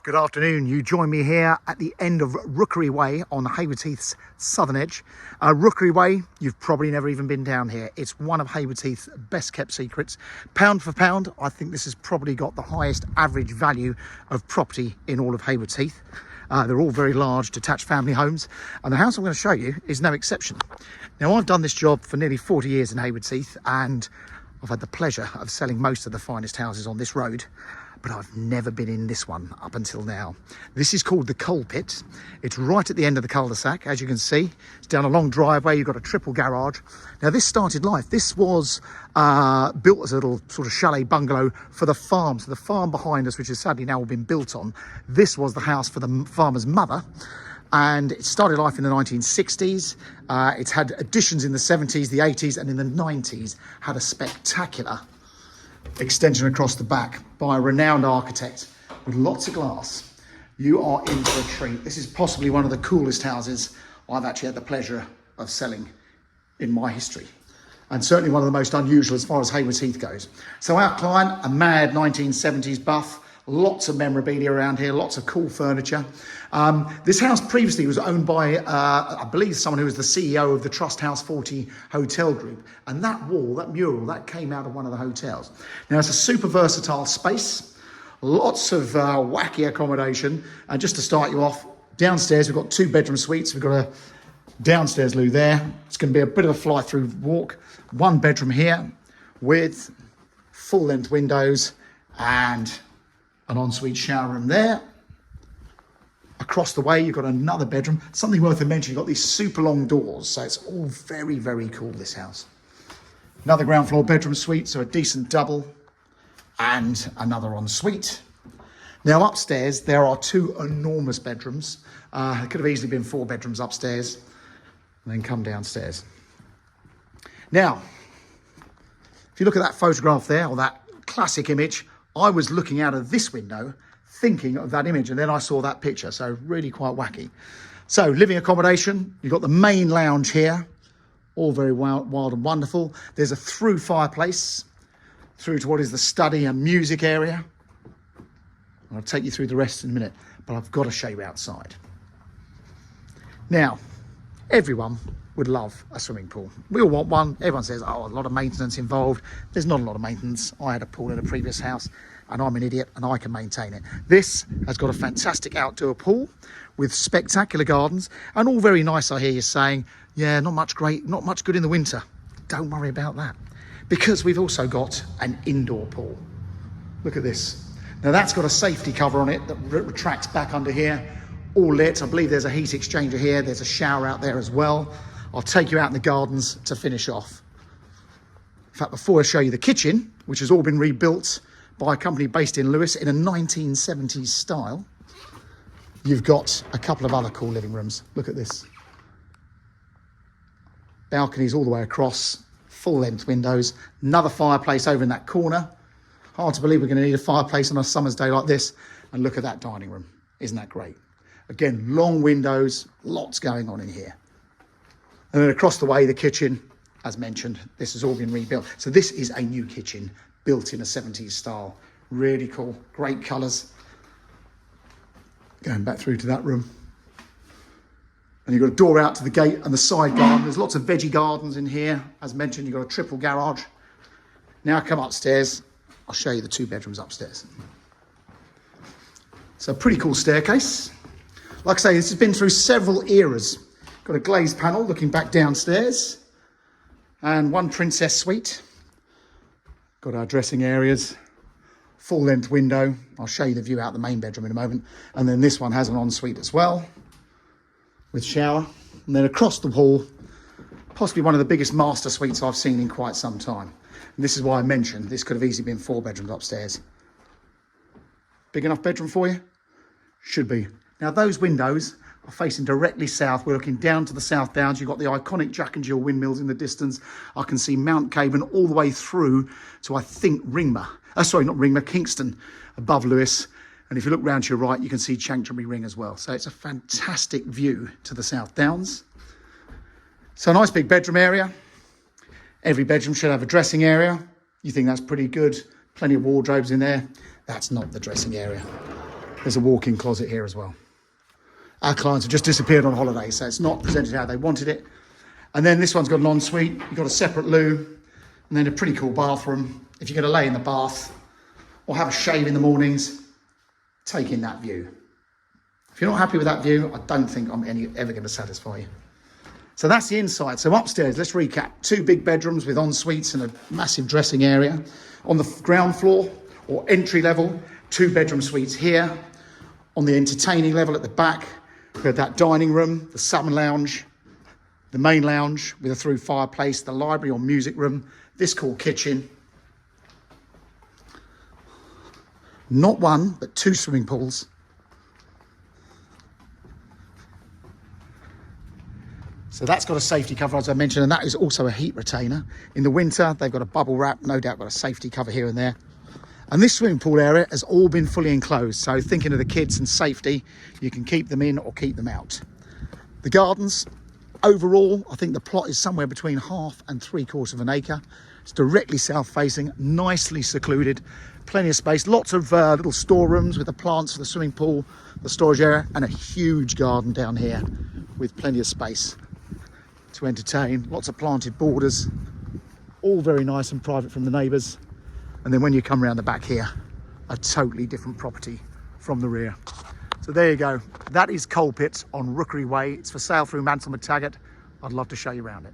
Good afternoon. You join me here at the end of Rookery Way on Haywards Heath's southern edge. Rookery Way, you've probably never even been down here. It's one of Haywards Heath's best kept secrets. Pound for pound, I think this has probably got the highest average value of property in all of Haywards Heath. They're all very large detached family homes, and the house I'm going to show you is no exception. Now, I've done this job for nearly 40 years in Haywards Heath, and I've had the pleasure of selling most of the finest houses on this road, but I've never been in this one up until now. This is called the Coal Pit. It's right at the end of the cul-de-sac, as you can see. It's down a long driveway, you've got a triple garage. Now, this started life. This was built as a little sort of chalet bungalow for the farm. So the farm behind us, which has sadly now all been built on, this was the house for the farmer's mother. And it started life in the 1960s. It's had additions in the 70s, the 80s, and in the 90s had a spectacular extension across the back by a renowned architect with lots of glass. You are in for a treat. This is possibly one of the coolest houses I've actually had the pleasure of selling in my history, and certainly one of the most unusual as far as Haywards Heath goes. So our client, a mad 1970s buff, lots of memorabilia around here, lots of cool furniture. This house previously was owned by, I believe, someone who was the CEO of the Trust House 40 Hotel Group. And that wall, that mural, that came out of one of the hotels. Now, it's a super versatile space, lots of wacky accommodation. And just to start you off, downstairs, we've got 2-bedroom suites. We've got a downstairs loo there. It's going to be a bit of a fly-through walk. 1 bedroom here with full-length windows and an ensuite shower room there. Across the way, you've got another bedroom. Something worth a mention, you've got these super long doors. So it's all very, very cool, this house. Another ground floor bedroom suite, so a decent double, and another ensuite. Now upstairs, there are 2 enormous bedrooms. It could have easily been 4 bedrooms upstairs, and then come downstairs. Now, if you look at that photograph there, or that classic image, I was looking out of this window thinking of that image, and then I saw that picture, so really quite wacky. So living accommodation, you've got the main lounge here, all very wild and wonderful. There's a through fireplace through to what is the study and music area. I'll take you through the rest in a minute, but I've got to show you outside. Now, everyone would love a swimming pool. We all want one. Everyone says, oh, a lot of maintenance involved. There's not a lot of maintenance. I had a pool in a previous house, and I'm an idiot, and I can maintain it. This has got a fantastic outdoor pool with spectacular gardens, and all very nice. I hear you saying, yeah, not much good in the winter. Don't worry about that, because we've also got an indoor pool. Look at this. Now, that's got a safety cover on it that retracts back under here, all lit. I believe there's a heat exchanger here. There's a shower out there as well. I'll take you out in the gardens to finish off. In fact, before I show you the kitchen, which has all been rebuilt by a company based in Lewis in a 1970s style, you've got a couple of other cool living rooms. Look at this. Balconies all the way across, full-length windows, another fireplace over in that corner. Hard to believe we're going to need a fireplace on a summer's day like this. And look at that dining room. Isn't that great? Again, long windows, lots going on in here. And then across the way, the kitchen, as mentioned, this has all been rebuilt. So this is a new kitchen built in a 70s style. Really cool, great colours. Going back through to that room. And you've got a door out to the gate and the side garden. There's lots of veggie gardens in here. As mentioned, you've got a triple garage. Now come upstairs. I'll show you the 2 bedrooms upstairs. So pretty cool staircase. Like I say, this has been through several eras. Got a glazed panel looking back downstairs, and 1 princess suite. Got our dressing areas, full length window. I'll show you the view out the main bedroom in a moment. And then this one has an ensuite as well with shower. And then across the hall, possibly one of the biggest master suites I've seen in quite some time. And this is why I mentioned this could have easily been 4 bedrooms upstairs. Big enough bedroom for you? Should be. Now, those windows are facing directly south. We're looking down to the South Downs. You've got the iconic Jack and Jill windmills in the distance. I can see Mount Cavan all the way through to, I think, Kingston above Lewis. And if you look round to your right, you can see Chanctonbury Ring as well. So it's a fantastic view to the South Downs. So a nice big bedroom area. Every bedroom should have a dressing area. You think that's pretty good. Plenty of wardrobes in there. That's not the dressing area. There's a walk-in closet here as well. Our clients have just disappeared on holiday, so it's not presented how they wanted it. And then this one's got an ensuite. You've got a separate loo, and then a pretty cool bathroom. If you're going to lay in the bath or have a shave in the mornings, take in that view. If you're not happy with that view, I don't think I'm ever going to satisfy you. So that's the inside. So upstairs, let's recap. 2 big bedrooms with en suites and a massive dressing area. On the ground floor or entry level, 2 bedroom suites here. On the entertaining level at the back, we had that dining room, the salmon lounge, the main lounge with a through fireplace, the library or music room, this cool kitchen. Not 1, but 2 swimming pools. So that's got a safety cover, as I mentioned, and that is also a heat retainer. In the winter, they've got a bubble wrap, no doubt got a safety cover here and there. And this swimming pool area has all been fully enclosed. So thinking of the kids and safety, you can keep them in or keep them out. The gardens, overall, I think the plot is somewhere between 1/2 and 3/4 of an acre. It's directly south facing, nicely secluded, plenty of space, lots of little storerooms with the plants for the swimming pool, the storage area, and a huge garden down here with plenty of space to entertain, lots of planted borders, all very nice and private from the neighbours. And then when you come around the back here, a totally different property from the rear. So there you go. That is Coal Pit on Rookery Way. It's for sale through Mansell McTaggart. I'd love to show you around it.